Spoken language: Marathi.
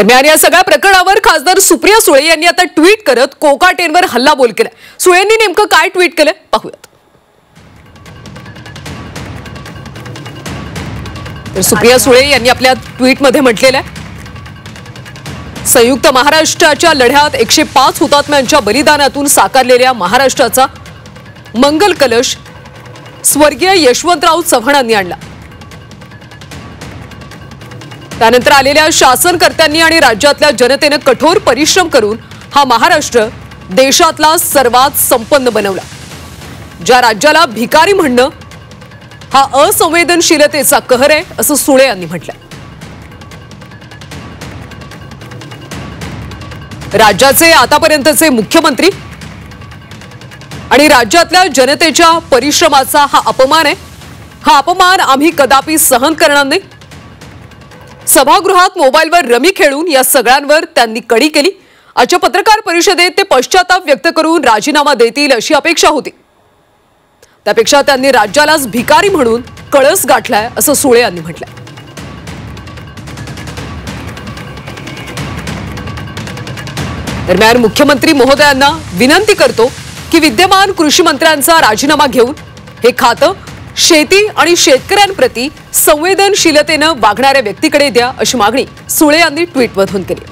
दरम्यान या सगळ्या प्रकरणावर खासदार सुप्रिया सुळे यांनी आता ट्विट करत कोकाटेंवर हल्लाबोल केला। सुळेंनी नेमकं काय ट्विट केलं पाहूयात। तर सुप्रिया सुळे यांनी आपल्या ट्विटमध्ये म्हटलेलं आहे, संयुक्त महाराष्ट्राच्या लढ्यात 105 हुतात्म्यांच्या बलिदानातून साकारलेल्या महाराष्ट्राचा मंगल कलश स्वर्गीय यशवंतराव चव्हाणांनी आणला। त्यानंतर आलेल्या शासनकर्त्यांनी आणि राज्यातल्या जनतेने कठोर परिश्रम करून हा महाराष्ट्र देशातला सर्वात संपन्न बनवला। ज्या राज्याला भिकारी म्हणणं हा असंवेदनशीलतेचा कहर आहे असं सुळे यांनी म्हटलं। राज्याचे आतापर्यंतचे मुख्यमंत्री आणि राज्यातल्या जनतेच्या परिश्रमाचा हा अपमान आहे। हा अपमान आम्ही कदापि सहन करणार नाही। सभागृहात मोबाईलवर रमी खेळून या सगळ्यांवर त्यांनी कडी केली। आजच्या पत्रकार परिषदेत ते पश्चाताप व्यक्त करून राजीनामा देतील अशी अपेक्षा होती। त्यापेक्षा त्यांनी राज्यालाच भिकारी म्हणून कळस गाठलाय असं सुळे यांनी म्हटलंय। दरम्यान मुख्यमंत्री महोदयांना विनंती करतो की विद्यमान कृषी मंत्र्यांचा राजीनामा घेऊन हे खातं शेती आणि शेतकऱ्यांप्रती संवेदनशीलतेने वागणाऱ्या व्यक्तीकडे द्या अशी मागणी सुळे यांनी ट्विटमधून केली।